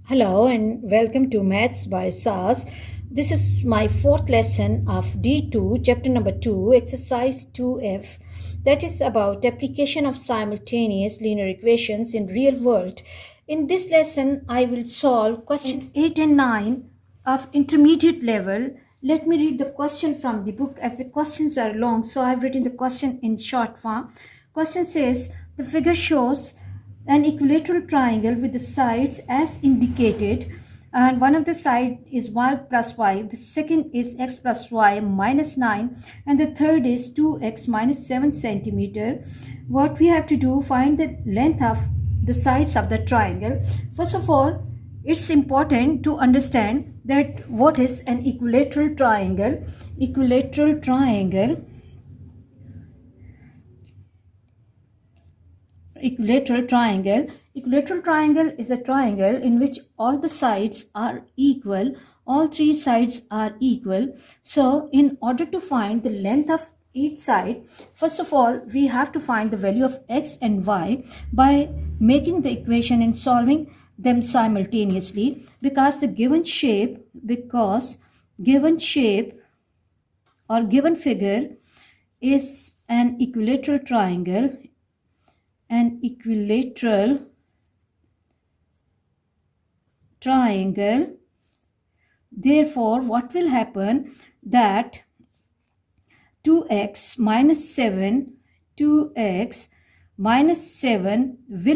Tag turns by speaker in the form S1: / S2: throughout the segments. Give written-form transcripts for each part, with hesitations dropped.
S1: Hello and welcome to Maths by SAS. This is my fourth lesson of D2, chapter number 2, exercise 2F, that is about application of simultaneous linear equations in real world. In this lesson, I will solve question 8 and 9 of intermediate level. Let me read the question from the book as the questions are long, so I've written the question in short form. Question says, the figure shows an equilateral triangle with the sides as indicated, and one of the side is y plus y, the second is x plus y minus 9, and the third is 2x minus 7 centimeter. What we have to do, find the length of the sides of the triangle. First of all, it's important to understand that what is an equilateral triangle. Equilateral triangle is a triangle in which all the sides are equal, all three sides are equal. So in order to find the length of each side, first of all we have to find the value of x and y by making the equation and solving them simultaneously, because the given shape or given figure is an equilateral triangle. Therefore, what will happen, that 2x minus 7 will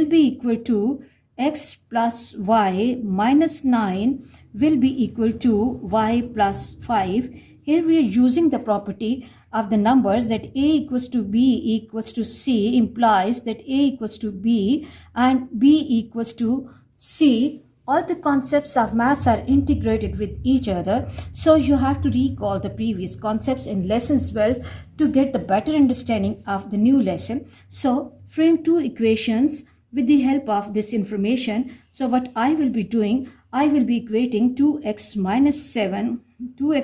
S1: be equal to x plus y minus 9 will be equal to y plus 5. Here we are using the property of the numbers that a equals to b equals to c implies that a equals to b and b equals to c. All the concepts of maths are integrated with each other, so you have to recall the previous concepts in lessons well to get the better understanding of the new lesson. So frame two equations with the help of this information. So what I will be doing, I will be equating 2x minus 7 to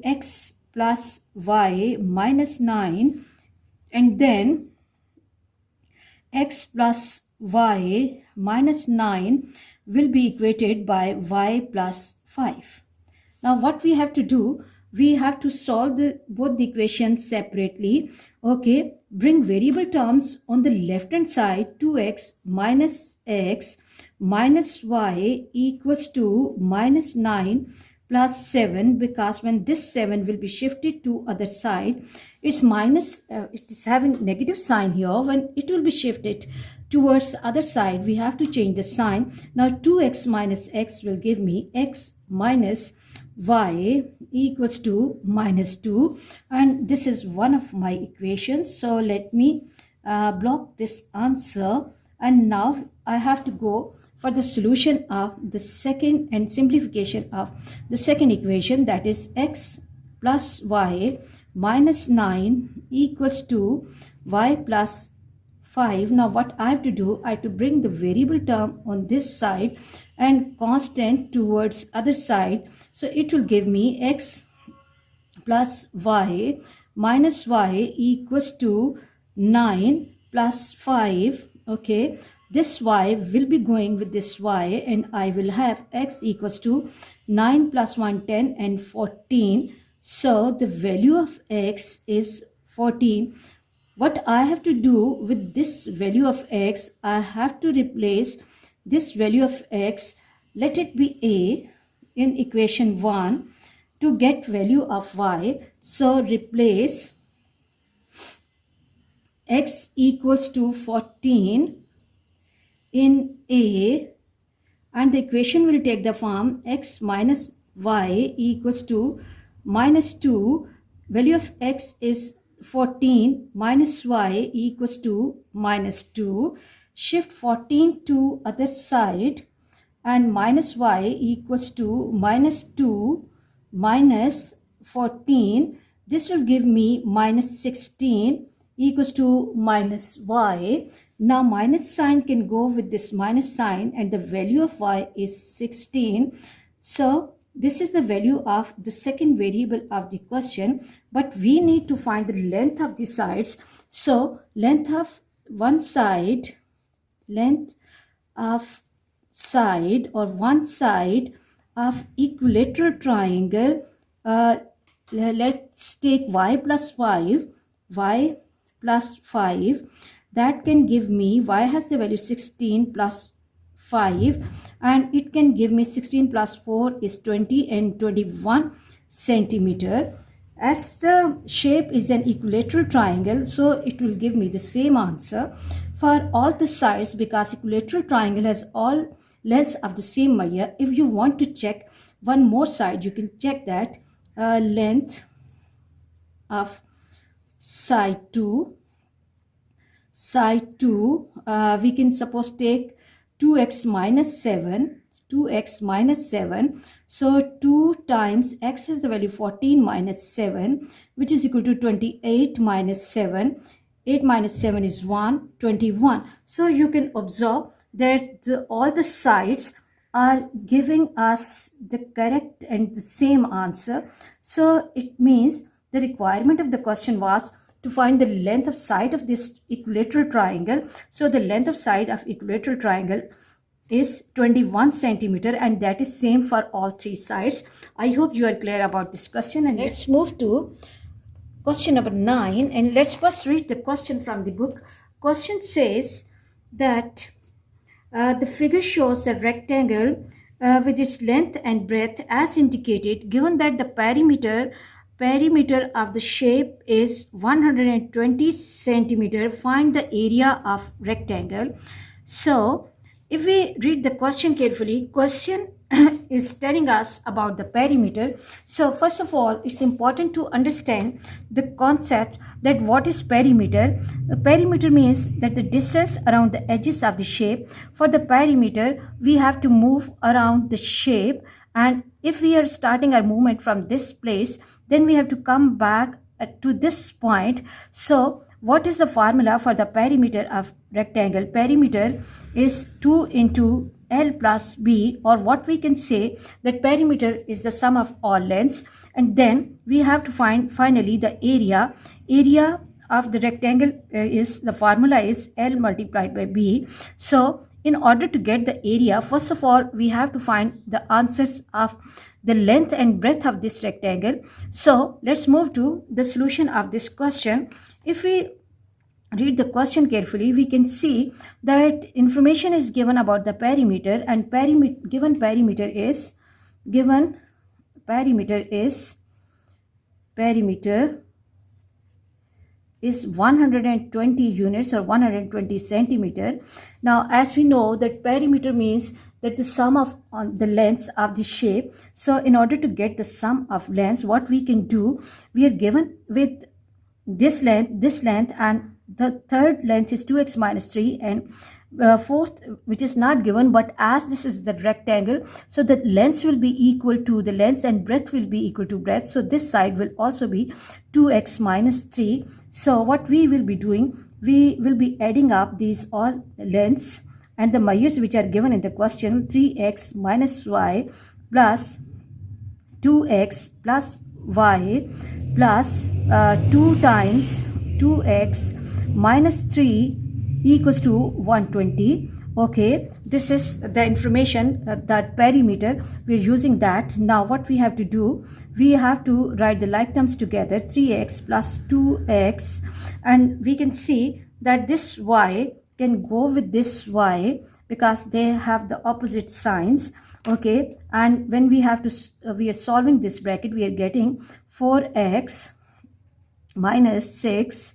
S1: x plus y minus 9, and then x plus y minus 9 will be equated by y plus 5. Now what we have to do, we have to solve both the equations separately. Okay, bring variable terms on the left hand side. 2x minus x minus y equals to minus 9 plus 7, because when this 7 will be shifted to other side, it's minus, it is having negative sign here. When it will be shifted towards the other side, we have to change the sign. Now 2x minus x will give me x minus y equals to minus 2, and this is one of my equations. So let me block this answer, and now I have to go for the solution of the second and simplification of the second equation, that is x plus y minus 9 equals to y plus 5. Now what I have to do, I have to bring the variable term on this side and constant towards other side. So it will give me x plus y minus y equals to 9 plus 5. Okay, this y will be going with this y, and I will have x equals to 9 plus 1, 10 and 14. So the value of x is 14. What I have to do with this value of x, I have to replace this value of x, let it be a in equation 1 to get value of y. So replace x equals to 14 in a, and the equation will take the form x minus y equals to minus 2. Value of x is 14 minus y equals to minus 2. Shift 14 to other side, and minus y equals to minus 2 minus 14. This will give me minus 16 equals to minus y. Now minus sign can go with this minus sign, and the value of y is 16. So this is the value of the second variable of the question, but we need to find the length of the sides. So length of one side, length of side or one side of equilateral triangle, let's take y plus 5, y plus 5, that can give me, y has the value 16 plus 5, and it can give me 16 plus 4 is 20 and 21 centimeter. As the shape is an equilateral triangle, so it will give me the same answer for all the sides, because equilateral triangle has all lengths of the same measure. If you want to check one more side, you can check that length of side 2. Side 2, we can suppose take 2x minus 7, 2x minus 7. So 2 times x has a value 14 minus 7, which is equal to 28 minus 7. 8 minus 7 is 1, 21. So you can observe that all the sides are giving us the correct and the same answer. So it means the requirement of the question was to find the length of side of this equilateral triangle. So the length of side of equilateral triangle is 21 centimeter, and that is same for all three sides. I hope you are clear about this question, and let's move to question number 9, and let's first read the question from the book. Question says that the figure shows a rectangle with its length and breadth as indicated. Given that the perimeter of the shape is 120 centimeter, find the area of rectangle. So if we read the question carefully, question is telling us about the perimeter. So first of all, it's important to understand the concept that what is perimeter. The perimeter means that the distance around the edges of the shape. For the perimeter, we have to move around the shape, and if we are starting our movement from this place, then we have to come back to this point. So what is the formula for the perimeter of rectangle? Perimeter is 2 into L plus B, or what we can say that perimeter is the sum of all lengths. And then we have to find finally the area. Area of the rectangle is, the formula is L multiplied by B. So in order to get the area, first of all, we have to find the answers of the length and breadth of this rectangle. So let's move to the solution of this question. If we read the question carefully, we can see that information is given about the perimeter, and given perimeter is 120 units or 120 centimeter. Now, as we know that perimeter means that the sum of the lengths of the shape. So in order to get the sum of lengths, what we can do, we are given with this length, and the third length is 2x minus 3, and fourth, which is not given, but as this is the rectangle, so the lengths will be equal to the lengths and breadth will be equal to breadth. So this side will also be 2x minus 3. So what we will be doing, we will be adding up these all lengths and the measures which are given in the question. 3x minus y plus 2x plus y plus 2 times 2x minus 3 equals to 120. Okay, this is the information, that perimeter, we're using that. Now what we have to do, we have to write the like terms together, 3x plus 2x, and we can see that this y can go with this y because they have the opposite signs. Okay, and when we have to we are solving this bracket, we are getting 4x minus 6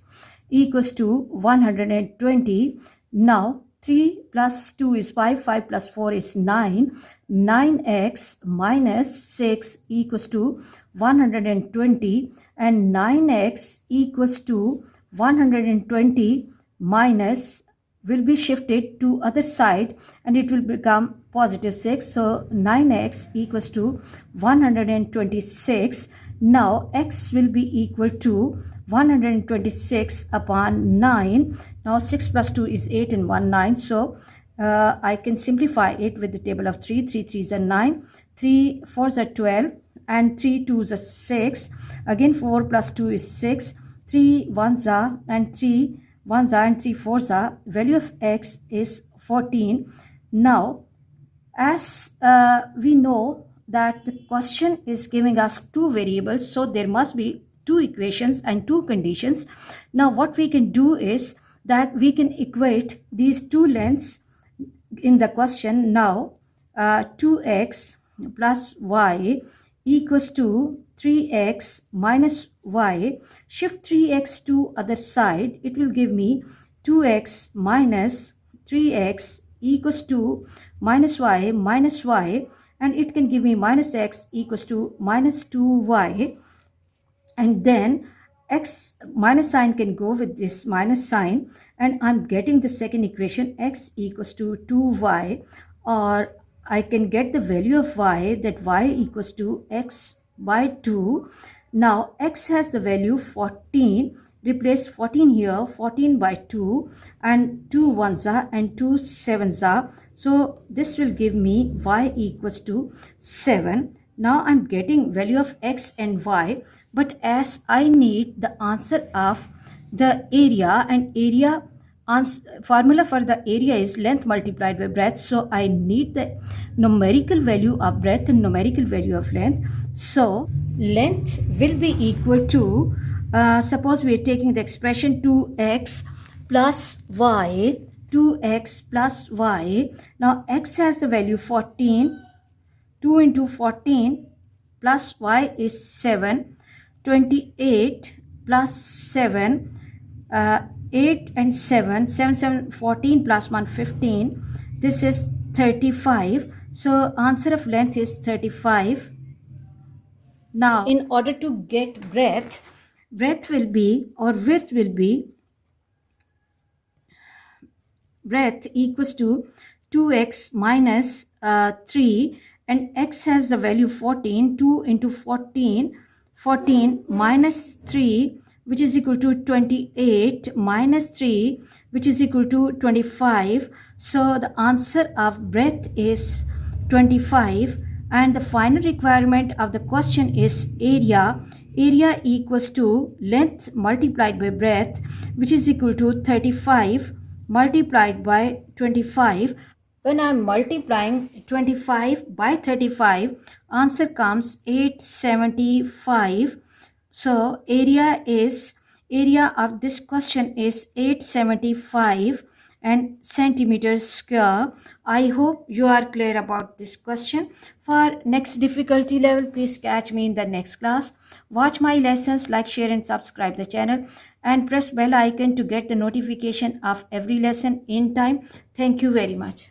S1: equals to 120. Now 3 plus 2 is 5, 5 plus 4 is 9. 9x minus 6 equals to 120, and 9x equals to 120 minus will be shifted to other side and it will become positive 6. So 9x equals to 126. Now x will be equal to 126 upon 9. Now 6 plus 2 is 8 and 1 9. So I can simplify it with the table of 3. 3 3s are 9. 3 4s are 12 and 3 2s are 6. Again 4 plus 2 is 6. 3 1s are and 3 1s are and 3 4s are. Value of x is 14. Now As we know that the question is giving us two variables, so there must be two equations and two conditions. Now what we can do is that we can equate these two lengths in the question. Now 2x plus y equals to 3x minus y. Shift 3x to other side, it will give me 2x minus 3x equals to minus y, and it can give me minus x equals to minus 2y, and then x minus sign can go with this minus sign, and I'm getting the second equation, x equals to 2y, or I can get the value of y, that y equals to x by 2. Now x has the value 14, replace 14 here, 14 by 2, and 2 ones are and 2 sevens are, so this will give me y equals to 7. Now I'm getting value of x and y, but as I need the answer of the area, and area formula for the area is length multiplied by breadth, so I need the numerical value of breadth and numerical value of length. So length will be equal to, suppose we are taking the expression 2x plus y, 2x plus y. Now x has the value 14, 2 into 14 plus y is 7, 28 plus 7, 8 and 7, 7, 7, 14 plus 1, 15. This is 35. So answer of length is 35. Now in order to get breadth will be, or width will be, breadth equals to 2x minus 3, and x has the value 14, 2 into 14, 14 minus 3, which is equal to 28, minus 3, which is equal to 25. So the answer of breadth is 25, and the final requirement of the question is area. Area equals to length multiplied by breadth, which is equal to 35 multiplied by 25. When I am multiplying 25 by 35, answer comes 875. So area of this question is 875 and centimeters square. I hope you are clear about this question. For next difficulty level, please catch me in the next class. Watch my lessons, like, share and subscribe the channel, and press bell icon to get the notification of every lesson in time. Thank you very much.